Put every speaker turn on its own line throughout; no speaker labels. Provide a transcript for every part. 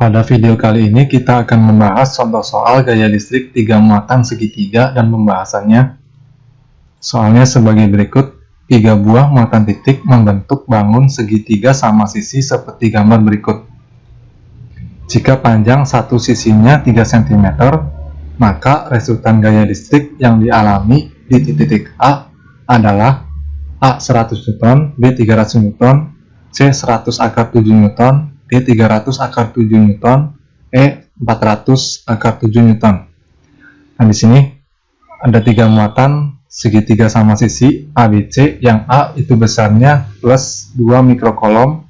Pada video kali ini kita akan membahas contoh soal gaya listrik 3 muatan segitiga dan pembahasannya. Soalnya sebagai berikut, 3 buah muatan titik membentuk bangun segitiga sama sisi seperti gambar berikut. Jika panjang satu sisinya 3 cm, maka resultan gaya listrik yang dialami di titik A adalah A 100 Newton, B 300 Newton, C 100 akar 7 Newton, D 300 akar 7 Newton, E 400 akar 7 Newton. Nah, di sini ada 3 muatan segitiga sama sisi ABC, yang A itu besarnya plus 2 mikrokolom,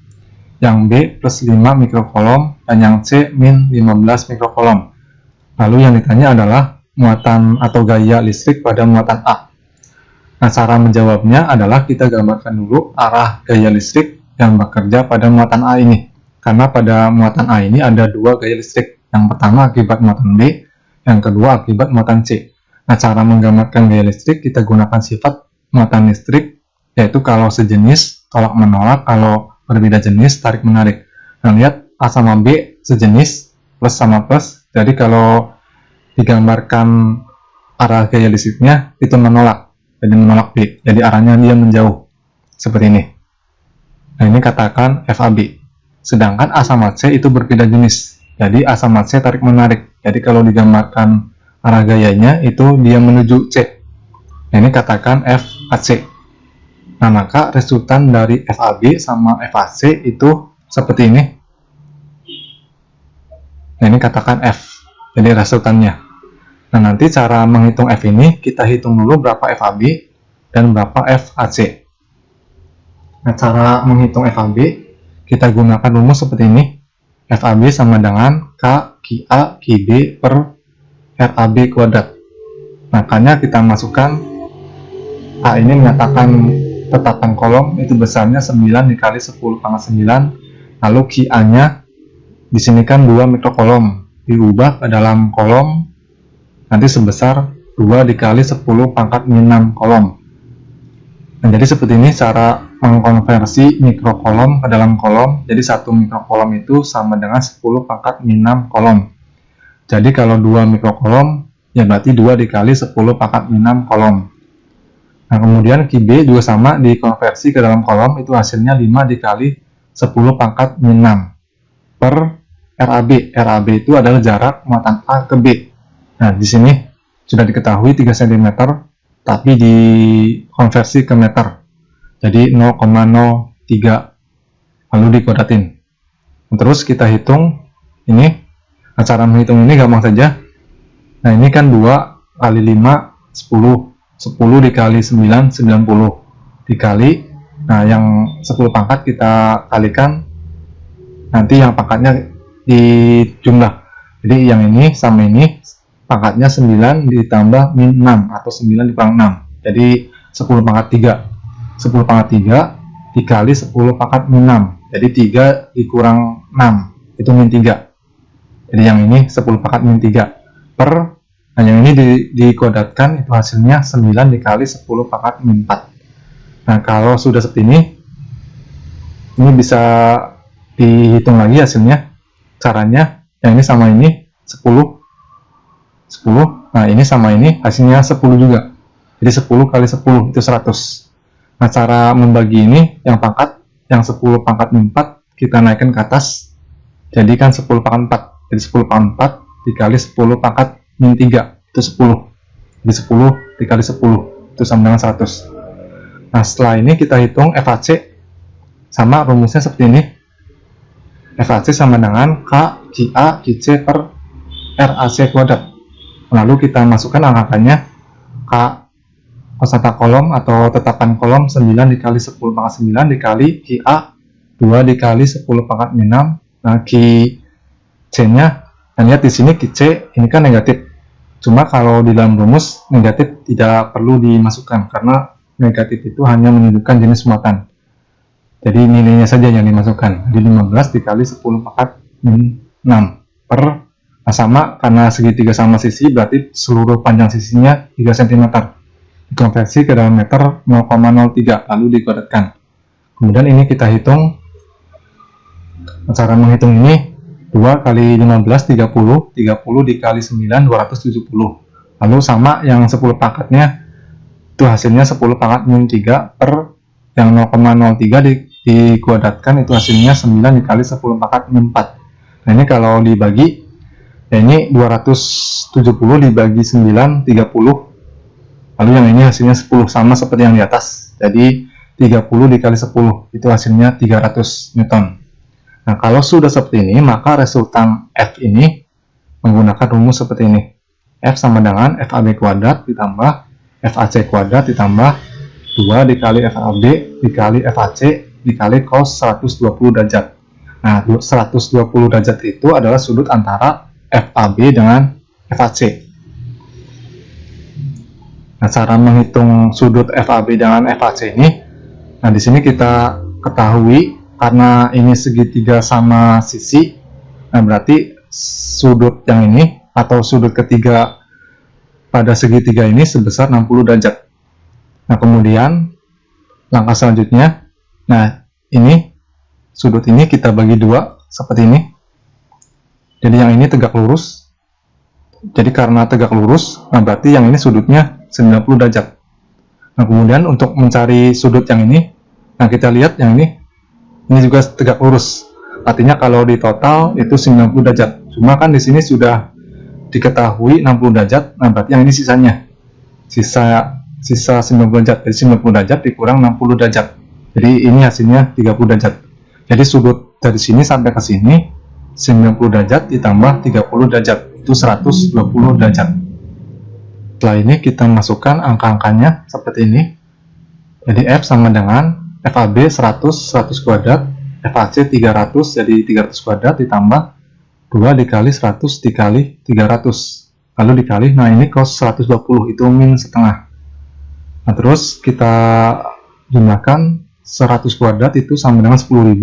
yang B plus 5 mikrokolom, dan yang C min 15 mikrokolom. Lalu yang ditanya adalah muatan atau gaya listrik pada muatan A. Nah, cara menjawabnya adalah kita gambarkan dulu arah gaya listrik yang bekerja pada muatan A ini. Karena pada muatan A ini ada 2 gaya listrik. Yang pertama akibat muatan B, yang kedua akibat muatan C. Nah, cara menggambarkan gaya listrik kita gunakan sifat muatan listrik, yaitu kalau sejenis tolak menolak, kalau berbeda jenis tarik menarik. Nah, lihat A sama B sejenis, plus sama plus. Jadi kalau digambarkan arah gaya listriknya itu menolak, jadi menolak B. Jadi arahnya dia menjauh seperti ini. Nah, ini katakan FAB. Sedangkan A sama C itu berbeda jenis. Jadi A sama C tarik menarik. Jadi kalau digambarkan arah gayanya itu dia menuju C. Nah, ini katakan FAC. Nah, maka resultan dari FAB sama FAC itu seperti ini. Nah, ini katakan F. Jadi resultannya. Nah, nanti cara menghitung F ini kita hitung dulu berapa FAB dan berapa FAC. Nah, cara menghitung FAB kita gunakan rumus seperti ini. FAB sama dengan K QA QB per RAB kuadrat. Makanya kita masukkan A ini menyatakan tetapan kolom itu besarnya 9 dikali 10 pangkat 9. Lalu QA nya disini kan 2 mikrokolom, diubah ke dalam kolom nanti sebesar 2 dikali 10 pangkat 6 kolom. Nah, jadi seperti ini cara mengkonversi mikrokolom ke dalam kolom. Jadi 1 mikrokolom itu sama dengan 10 pangkat 6 kolom. Jadi kalau 2 mikrokolom, ya berarti 2 dikali 10 pangkat 6 kolom. Nah, kemudian QB juga sama dikonversi ke dalam kolom, itu hasilnya 5 dikali 10 pangkat 6 per RAB. RAB itu adalah jarak muatan A ke B. Nah, di sini sudah diketahui 3 cm, tapi dikonversi ke meter. Jadi 0,03, lalu dikuadratin. Terus kita hitung ini. Nah, cara menghitung ini gampang saja. Nah, ini kan 2 kali 5, 10. 10 dikali 9, 90. Dikali, nah yang 10 pangkat kita kalikan, nanti yang pangkatnya dijumlah. Jadi yang ini sama ini, pangkatnya 9 ditambah min 6, atau 9 dikurang 6. Jadi 10 pangkat 3. 10 pangkat 3 dikali 10 pangkat min 6. Jadi 3 dikurang 6, itu min 3. Jadi yang ini 10 pangkat min 3 per, nah yang ini dikuadratkan, itu hasilnya 9 dikali 10 pangkat min 4. Nah, kalau sudah seperti ini bisa dihitung lagi hasilnya. Caranya, yang ini sama ini 10. Nah, ini sama ini hasilnya 10 juga. Jadi 10 kali 10 itu 100. Nah, cara membagi ini, yang pangkat, yang 10 pangkat min 4 kita naikkan ke atas. Jadi kan 10 pangkat 4. Jadi 10 pangkat 4 dikali 10 pangkat min 3 itu 10. Jadi 10 dikali 10 itu sama dengan 100. Nah, setelah ini kita hitung FAC. Sama rumusnya seperti ini. FAC sama dengan K QA QC per RAC kuadrat. Lalu kita masukkan angkatannya. K kosata kolom atau tetapan kolom 9 dikali 10 pangkat 9 dikali QA 2 dikali 10 pangkat min 6. Nah, C-nya, dan lihat di sini C ini kan negatif. Cuma kalau di dalam rumus negatif tidak perlu dimasukkan, karena negatif itu hanya menunjukkan jenis muatan. Jadi nilainya saja yang dimasukkan. Di 15 dikali 10 pangkat min 6 per, nah sama karena segitiga sama sisi berarti seluruh panjang sisinya 3 cm. Dikonversi ke dalam meter 0,03, lalu dikuadratkan. Kemudian ini kita hitung. Cara menghitung ini 2 kali 15, 30. 30 dikali 9, 270. Lalu sama yang 10 pangkatnya, itu hasilnya 10 pangkat min 3 per yang 0,03 dikuadratkan, itu hasilnya 9 dikali 10 pangkat min 4. Nah ini kalau dibagi, ya ini 270 dibagi 9, 30. Lalu yang ini hasilnya 10, sama seperti yang di atas. Jadi 30 dikali 10, itu hasilnya 300 Newton. Nah, kalau sudah seperti ini, maka resultan F ini menggunakan rumus seperti ini. F sama dengan FAB kuadrat ditambah FAC kuadrat ditambah 2 dikali FAB dikali FAC dikali cos 120 derajat. Nah, 120 derajat itu adalah sudut antara FAB dengan FAC. Nah, cara menghitung sudut FAB dengan FAC ini, nah di sini kita ketahui karena ini segitiga sama sisi, nah berarti sudut yang ini atau sudut ketiga pada segitiga ini sebesar 60 derajat. Nah kemudian langkah selanjutnya, nah ini sudut ini kita bagi dua seperti ini. Jadi yang ini tegak lurus. Jadi karena tegak lurus, nah berarti yang ini sudutnya 90 derajat. Nah kemudian untuk mencari sudut yang ini, nah kita lihat yang ini juga tegak lurus. Artinya kalau di total itu 90 derajat. Cuma kan di sini sudah diketahui 60 derajat. Nah, berarti yang ini sisanya. Sisa 90 derajat. Jadi 90 derajat dikurang 60 derajat. Jadi ini hasilnya 30 derajat. Jadi sudut dari sini sampai ke sini 90 derajat ditambah 30 derajat. Itu 120 derajat. Setelah ini kita masukkan angka-angkanya seperti ini. Jadi F sama dengan FAB 100 kuadrat, FAC 300, jadi 300 kuadrat ditambah 2 dikali 100 dikali 300, lalu dikali, nah ini cos 120, itu min setengah. Nah terus kita jumlahkan 100 kuadrat itu sama dengan 10.000,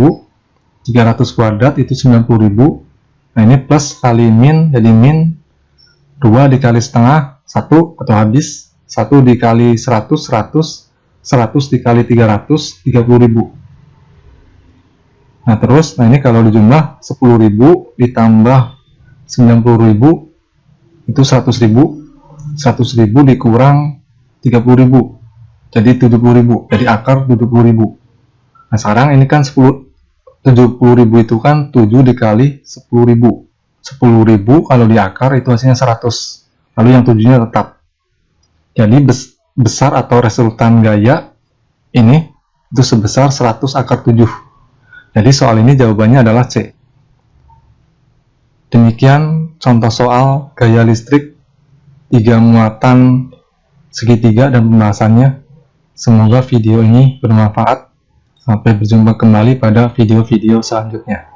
300 kuadrat itu 90.000, nah ini plus kali min, jadi min 2 dikali setengah, 1 atau habis, 1 dikali 100, 100 dikali 300, 30.000. Nah terus, nah ini kalau dijumlah 10.000 ditambah 90.000 itu 100.000. 100.000 dikurang 30.000, jadi 70.000. Jadi akar 70.000. Nah sekarang ini kan 70.000 itu kan 7 dikali 10.000. 10.000 kalau diakar itu hasilnya 100. Lalu yang 7-nya tetap. Jadi besar atau resultan gaya ini itu sebesar 100 akar 7. Jadi soal ini jawabannya adalah C. Demikian contoh soal gaya listrik 3 muatan segitiga dan pembahasannya. Semoga video ini bermanfaat. Sampai berjumpa kembali pada video-video selanjutnya.